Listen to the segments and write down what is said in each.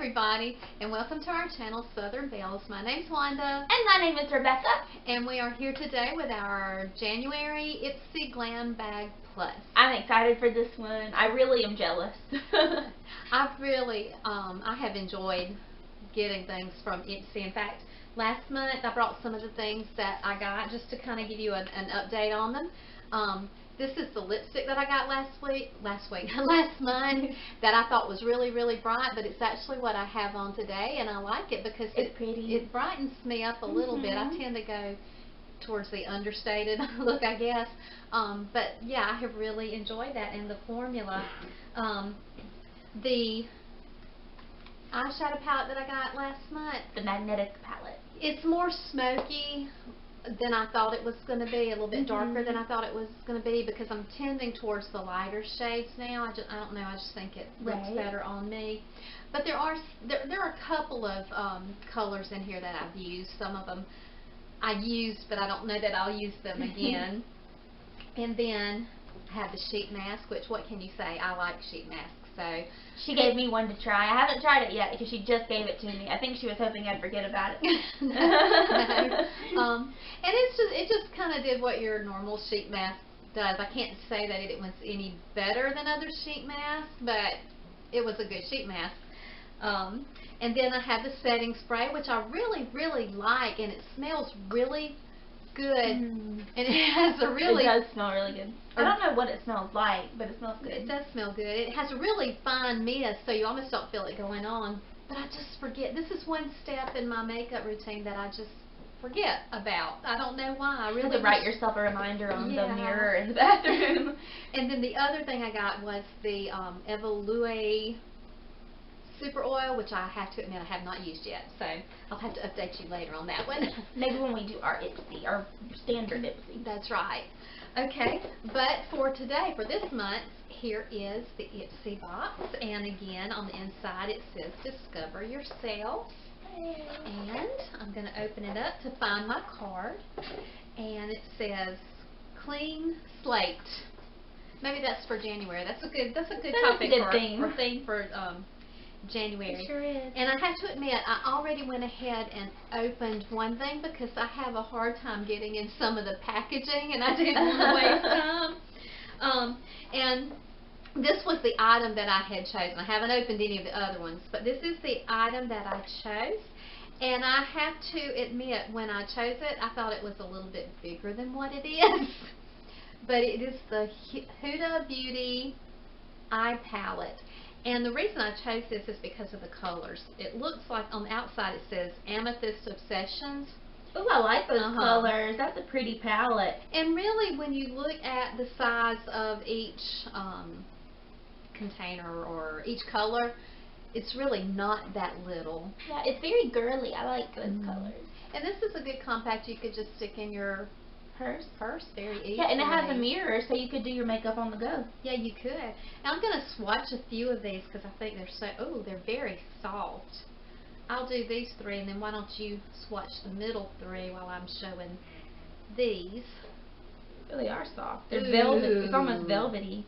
everybody, and welcome to our channel, Southern Bells. My name's Wanda. And my name is Rebecca. And we are here today with our January Ipsy Glam Bag Plus. I'm excited for this one. I really am jealous. I have enjoyed getting things from Ipsy. In fact, last month I brought some of the things that I got just to kind of give you an update on them. This is the lipstick that I got last month that I thought was really, really bright, but it's actually what I have on today, and I like it because it's pretty. It brightens me up a little bit. I tend to go towards the understated look, I guess. But yeah, I have really enjoyed that in the formula. The eyeshadow palette that I got last month, the magnetic palette, it's more smoky than I thought it was going to be, a little bit darker than I thought it was going to be, because I'm tending towards the lighter shades now. I don't know, I just think it looks better on me. But there are a couple of colors in here that I've used. Some of them I used, but I don't know that I'll use them again. And then I have the sheet mask, which, what can you say? I like sheet masks. So she gave me one to try. I haven't tried it yet because she just gave it to me. I think she was hoping I'd forget about it. No. And it just kind of did what your normal sheet mask does. I can't say that it was any better than other sheet masks, but it was a good sheet mask. And then I have the setting spray, which I really, really like, and it smells really good. And it has a really... It does smell really good. I don't know what it smells like, but it smells good. It does smell good. It has a really fine mist, so you almost don't feel it going on. But I just forget. This is one step in my makeup routine that I just forget about. I don't know why. I really have to write yourself a reminder on the mirror in the bathroom. And then the other thing I got was the Evolue Super Oil, which I have to admit I have not used yet, so I'll have to update you later on that one. Maybe when we do our Ipsy, our standard Ipsy. That's right. Okay, but for today, for this month, here is the Ipsy box, and again on the inside it says Discover Yourself. And I'm going to open it up to find my card, and it says Clean Slate. Maybe that's for January. That's a good topic for January. It sure is. And I have to admit, I already went ahead and opened one thing because I have a hard time getting in some of the packaging, and I didn't want to waste time. And this was the item that I had chosen. I haven't opened any of the other ones, but this is the item that I chose. And I have to admit, when I chose it, I thought it was a little bit bigger than what it is. But it is the Huda Beauty Eye Palette. And the reason I chose this is because of the colors. It looks like on the outside it says Amethyst Obsessions. Oh, I like those colors. That's a pretty palette. And really, when you look at the size of each container or each color, it's really not that little. Yeah, it's very girly. I like those colors. And this is a good compact you could just stick in your purse very easily. Yeah, and it has a mirror, so you could do your makeup on the go. Yeah, you could. And I'm going to swatch a few of these because I think they're very soft. I'll do these three, and then why don't you swatch the middle three while I'm showing these. They really are soft. They're velvet. It's almost velvety.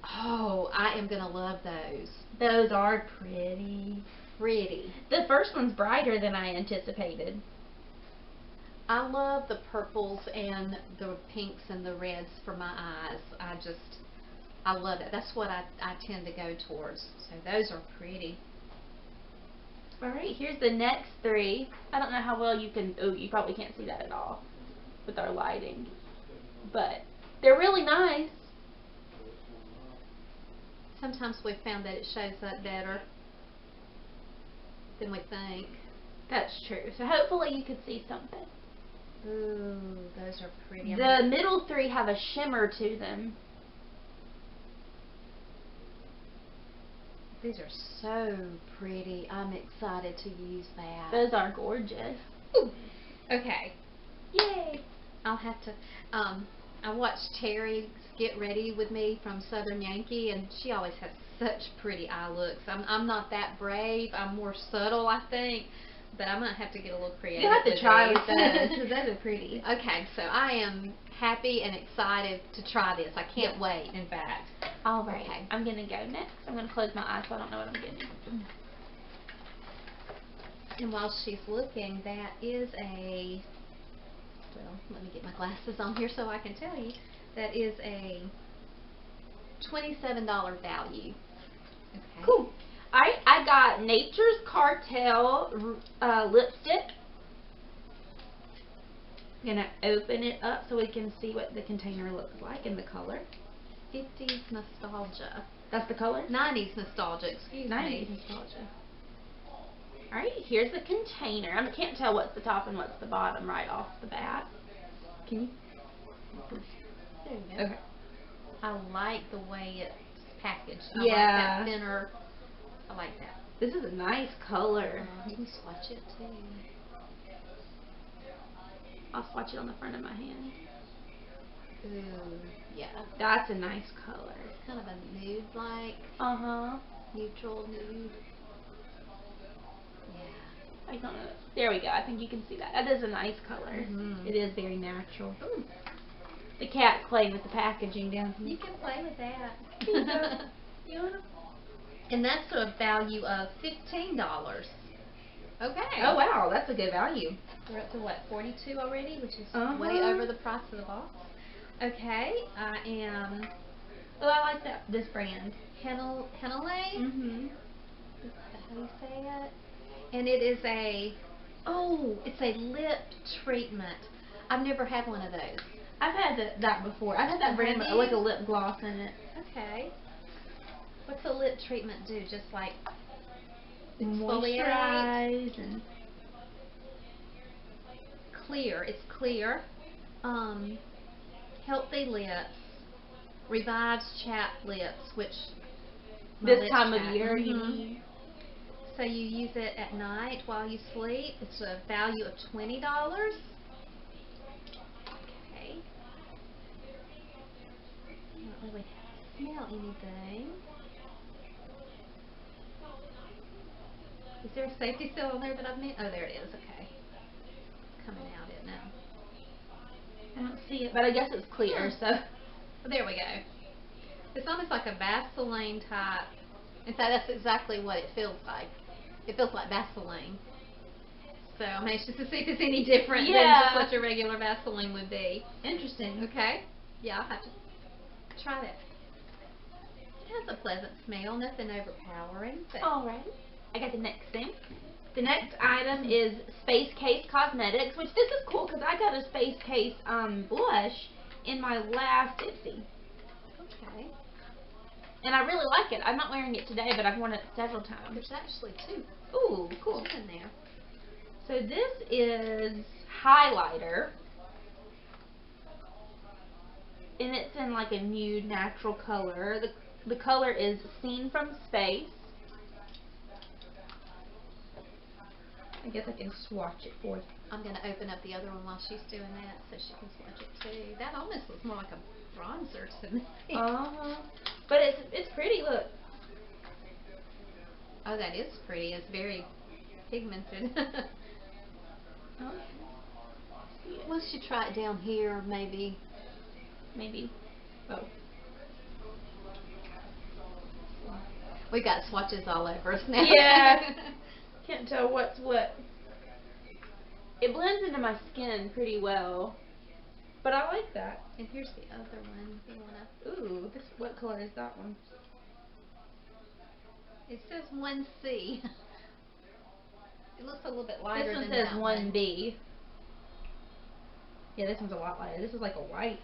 Oh, I am going to love those. Those are pretty. The first one's brighter than I anticipated. I love the purples and the pinks and the reds for my eyes. I love it. That's what I tend to go towards. So those are pretty. Alright, here's the next three. I don't know how well you can, you probably can't see that at all with our lighting. But they're really nice. Sometimes we've found that it shows up better than we think. That's true. So hopefully you could see something. Ooh, those are pretty. The middle three have a shimmer to them. These are so pretty. I'm excited to use that. Those are gorgeous. Ooh. Okay. Yay. I'll have to, I watched Terry Get Ready With Me from Southern Yankee, and she always has such pretty eye looks. I'm not that brave. I'm more subtle, I think. But I might have to get a little creative. You have to try with those, because those are pretty. Okay, so I am happy and excited to try this. I can't wait, in fact. Alright, okay. I'm going to go next. I'm going to close my eyes so I don't know what I'm getting. And while she's looking, that is a, well, let me get my glasses on here so I can tell you, that is a $27 value. Okay. Cool. Alright, I got Nature's Cartel lipstick. I'm gonna open it up so we can see what the container looks like and the color. 50s nostalgia. That's the color? 90s nostalgia, excuse 90s me. nostalgia. Alright, here's the container. I can't tell what's the top and what's the bottom right off the bat. Can you? There you go. Okay. I like the way it's packaged. I Yeah. like that thinner. I like that. This is a nice color. You can swatch it too. I'll swatch it on the front of my hand. Ooh, yeah. That's a nice color. Kind of a nude-like, Uh-huh. neutral nude. Yeah. I don't know. There we go. I think you can see that. That is a nice color. Mhm. It is very natural. Ooh. The cat's playing with the packaging down here. You can play with that. You wanna? And that's a value of $15. Okay. Oh wow, that's a good value. We're up to what, 42 already, which is Uh-huh. way over the price of the box. Okay, I am Oh, I like that. This brand. Henele. Mm-hmm. Is that how you say it? And it is it's a lip treatment. I've never had one of those. I've had that before. I've had that brand Have but with you? a lip gloss in it. Okay. What's a lip treatment do? Just like exfoliate? Moisturize and Clear. It's clear. Healthy lips. Revives chapped lips, which my this lips time of chapped. year you Mhm. need. So you use it at night while you sleep. It's a value of $20. Okay. I don't really smell anything. Is there a safety seal on there that I've missed? Oh, there it is. Okay. Coming out, isn't it? I don't see it, but I guess it's clear, so. Well, there we go. It's almost like a Vaseline type. In fact, that's exactly what it feels like. It feels like Vaseline. So I'm anxious to see if it's any different than just what your regular Vaseline would be. Interesting. Okay? Yeah, I'll have to try that. It has a pleasant smell, nothing overpowering. But Alright. I got the next thing. The next item is Space Case Cosmetics, which this is cool because I got a Space Case blush in my last Ipsy. Okay. And I really like it. I'm not wearing it today, but I've worn it several times. There's actually two. Ooh, cool. Two in there. So this is highlighter. And it's in like a nude natural color. The color is Seen from Space. I guess I can swatch it for you. I'm going to open up the other one while she's doing that so she can swatch it too. That almost looks more like a bronzer to me. But it's pretty, look. Oh, that is pretty. It's very pigmented. Oh. Once you try it down here, maybe. Oh. We got swatches all over us now. Yeah. Can't tell what's what. It blends into my skin pretty well. But I like that. And here's the other one. If you wanna. Ooh, what color is that one? It says 1C. It looks a little bit lighter This one than says that one. 1B. Yeah, this one's a lot lighter. This is like a white.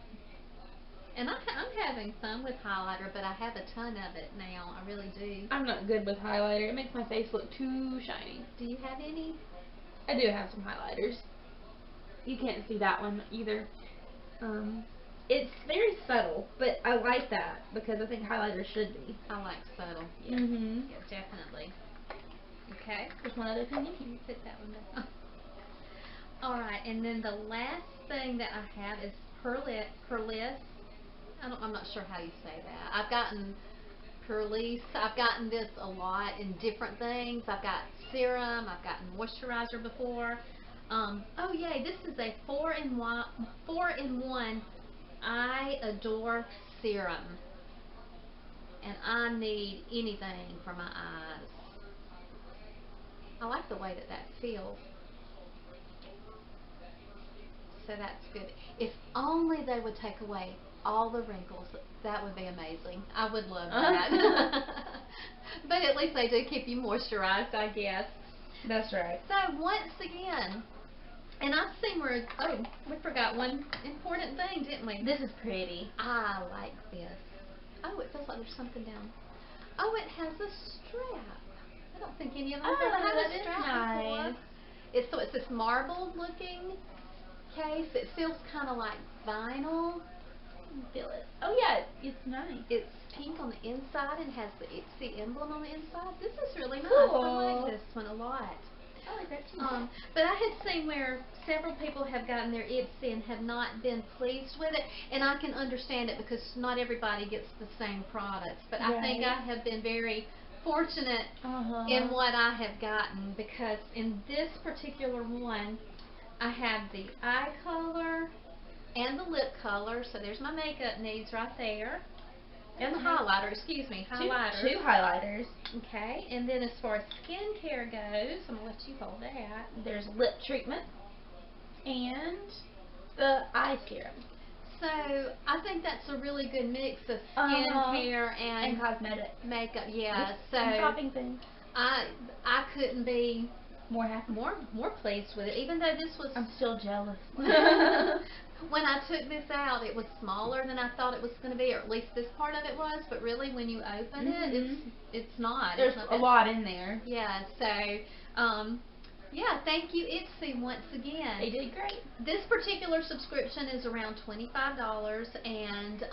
And I'm having fun with highlighter, but I have a ton of it now. I really do. I'm not good with highlighter. It makes my face look too shiny. Do you have any? I do have some highlighters. You can't see that one either. It's very subtle, but I like that because I think highlighter should be. I like subtle. Yeah. Mm-hmm. Yeah, definitely. Okay. There's one other thing. Can you put that one back? Alright, and then the last thing that I have is Perlis. I'm not sure how you say that. I've gotten Perlis. I've gotten this a lot in different things. I've got serum. I've gotten moisturizer before. Oh yay, this is a 4-in-1 I Adore serum. And I need anything for my eyes. I like the way that that feels. So that's good. If only they would take away all the wrinkles, that would be amazing. I would love that. But at least they do keep you moisturized, I guess. That's right. So once again, and I've seen where, oh, we forgot one important thing, didn't we? This is pretty. I like this. Oh, it feels like there's something down. Oh, it has a strap. I don't think any of them have had that a is strap nice. before. It's this marble looking case. It feels kind of like vinyl. Feel it. Oh yeah, it's nice. It's pink on the inside and has the Ipsy emblem on the inside. This is really nice. Cool. I like this one a lot. I like that too. But I had seen where several people have gotten their Ipsy and have not been pleased with it, and I can understand it because not everybody gets the same products. But I think I have been very fortunate in what I have gotten, because in this particular one, I have the eye color and the lip color, so there's my makeup needs right there. And the highlighter, excuse me, highlighter. Two highlighters. Okay, and then as far as skincare goes, I'm going to let you hold that. There's lip treatment and the eye serum. So, I think that's a really good mix of skincare and cosmetic makeup. Yeah, and shopping things. I couldn't be more happy. More pleased with it, even though this was... I'm still jealous. When I took this out, it was smaller than I thought it was going to be, or at least this part of it was, but really when you open it, it's not. There's a lot in there. Yeah, so, yeah, thank you, Ipsy, once again. They did great. This particular subscription is around $25, and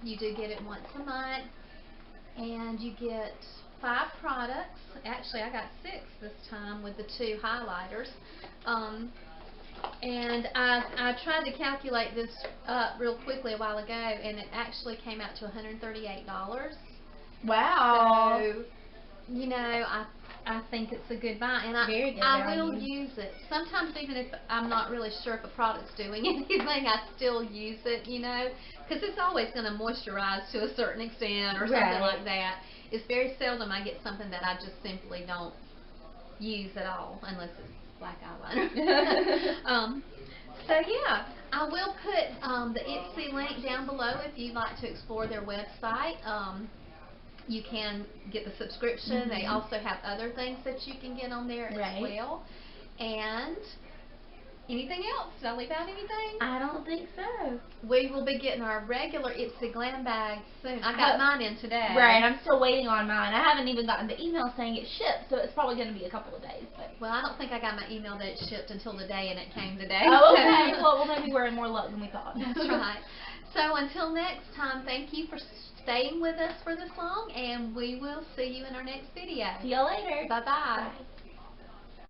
you do get it once a month, and you get 5 products. Actually, I got 6 this time with the 2 highlighters. And I tried to calculate this up real quickly a while ago, and it actually came out to $138. Wow. So, you know, I think it's a good buy, and Very good I value. will use it. Sometimes even if I'm not really sure if a product's doing anything, I still use it, you know, because it's always going to moisturize to a certain extent or something like that. It's very seldom I get something that I just simply don't use at all, unless it's black eyeliner. So yeah, I will put the Ipsy link down below if you'd like to explore their website. You can get the subscription. They also have other things that you can get on there as well. And anything else? Did I leave out anything? I don't think so. We will be getting our regular Ipsy Glam bag soon. I got mine in today. Right, I'm still waiting on mine. I haven't even gotten the email saying it's shipped, so it's probably going to be a couple of days. But. Well, I don't think I got my email that it shipped until today, and it came today. Oh, okay. Well, maybe we're in more luck than we thought. That's right. So until next time, thank you for staying with us for this long, and we will see you in our next video. See you later. Bye-bye. Bye.